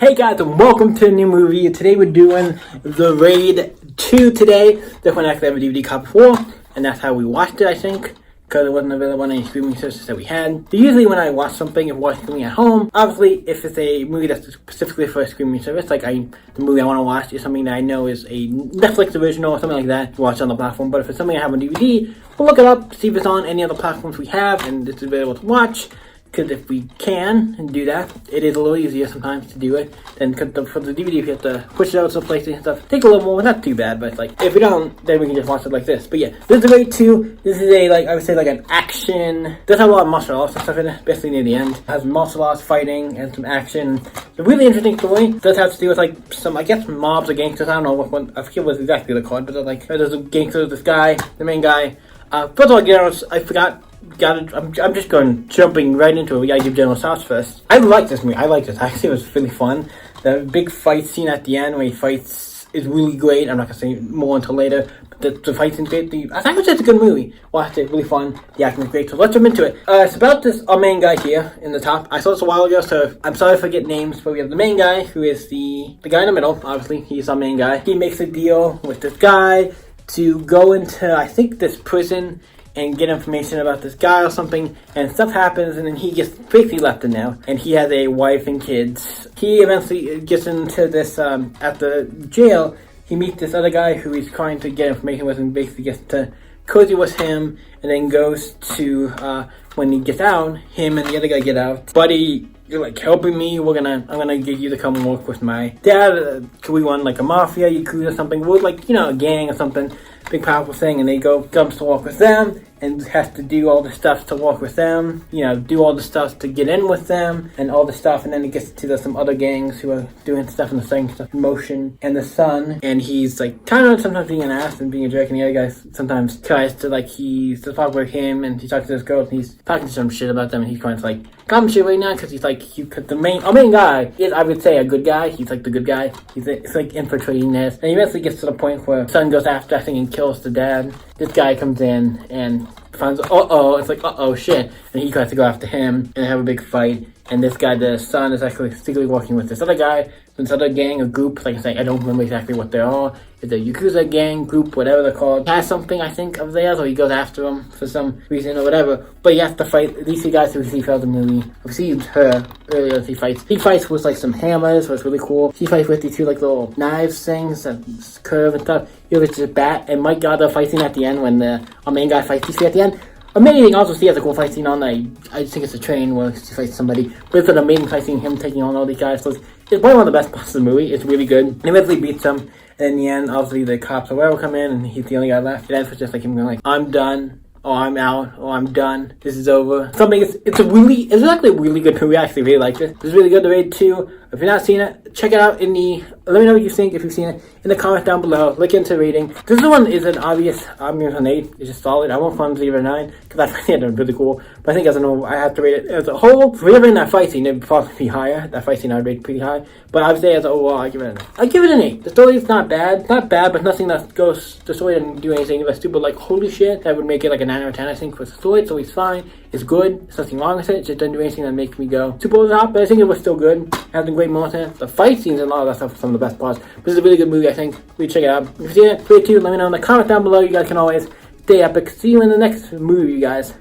Hey guys, and welcome to a new movie. Today we're doing The Raid 2 today. This one actually have a DVD copy before, and that's how we watched it, I think, because it wasn't available on any streaming services that we had. So usually when I watch something, if I watch something at home, obviously if it's a movie that's specifically for a streaming service, like the movie I want to watch is something that I know is a Netflix original or something like that, to watch on the platform. But if it's something I have on DVD, we'll look it up, see if it's on any other platforms we have, and it's available to watch. Because if we can do that, it is a little easier sometimes to do it than for the DVD. If you have to push it out to places and stuff, take a little more. Not too bad, but it's like if we don't, then we can just watch it like this. But yeah, this is a Raid 2. This is I would say an action. Does have a lot of martial arts and stuff in it, especially near the end. It has martial arts, fighting, and some action. It's a really interesting story. It does have to do with some, I guess, mobs or gangsters. I don't know what one. I forget what exactly they're called, but there's a gangster. This guy, the main guy. First of all, I forgot. I'm just jumping right into it. We gotta give general thoughts first. I like this movie. I like this. Actually, it was really fun. The big fight scene at the end where he fights is really great. I'm not gonna say more until later. But the fight scene's great. I think it's just a good movie. Watched it. Really fun. The acting is great. So let's jump into it. It's about our main guy here in the top. I saw this a while ago, so I'm sorry if I forget names. But we have the main guy, who is the guy in the middle. Obviously, he's our main guy. He makes a deal with this guy to go into, I think, this prison and get information about this guy or something, and stuff happens, and then he gets basically left in there, and he has a wife and kids. He eventually gets into this, at the jail, he meets this other guy who he's trying to get information with, and basically gets to cozy with him, and then goes to, when he gets out, him and the other guy get out. Buddy, you're helping me, I'm gonna get you to come and work with my dad. We want a mafia, yakuza or something, we're a gang or something, big powerful thing, and they comes to work with them, and has to do all the stuff to work with them, do all the stuff to get in with them, and all the stuff, and then it gets to some other gangs who are doing stuff and the same stuff in motion, and the son, and he's kind of sometimes being an ass and being a jerk, and the other guy sometimes tries to he's to talk with him, and he's talking to this girl, and he's talking some shit about them, and he's trying to calm shit right now, because he's our main guy is, I would say, a good guy. He's the good guy. It's infiltrating this, and he eventually gets to the point where the son goes after, I think, and kills the dad. This guy comes in and finds, it's shit, and he tries to go after him and have a big fight, and this guy, the son, is actually secretly working with this other guy, this other gang, a group, I don't remember exactly what they are. It's a Yakuza gang, group, whatever they're called. He has something, I think, of theirs, or he goes after them for some reason or whatever, but he has to fight, these two guys who we see throughout the movie, we see her earlier as he fights with some hammers, which is really cool. He fights with these two little knives things that curve and stuff. He has a bat, and my god, the fight scene at the end when our main guy fights these two at the end. Amazing. Also, he has a cool fight scene on. I think it's a train where he fights somebody. But it's an amazing fight scene, him taking on all these guys. So it's probably one of the best parts of the movie. It's really good. And he eventually beats them. And in the end, obviously, the cops or whatever come in, and he's the only guy left. It ends with just him going I'm done. Oh, I'm out. Oh, I'm done. This is over. It's actually a really good movie. I actually really liked it. It's really good. The Raid 2. If you're not seeing it, check it out let me know what you think if you've seen it in the comments down below. Look into the rating. This one is an obvious, I'm giving it an 8. It's just solid. I won't from 0 to 9 because I think it's really cool. But I think as I have to rate it as a whole. For whatever in that fight scene, it'd probably be higher. That fight scene I'd rate pretty high. But I would say as an overall, I give it an 8. The story is not bad. It's not bad, but nothing that goes, the story didn't do anything that's stupid holy shit. That would make it a 9 or 10, I think, for the story. It's always fine. It's good. There's nothing wrong with it. It just doesn't do anything that makes me go super over the top. But I think it was still good. It has some great moments in it. The fight scenes and a lot of that stuff are some of the best parts. This is a really good movie, I think. Please check it out. If you've seen it, Raid 2, let me know in the comments down below. You guys can always stay epic. See you in the next movie, you guys.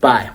Bye.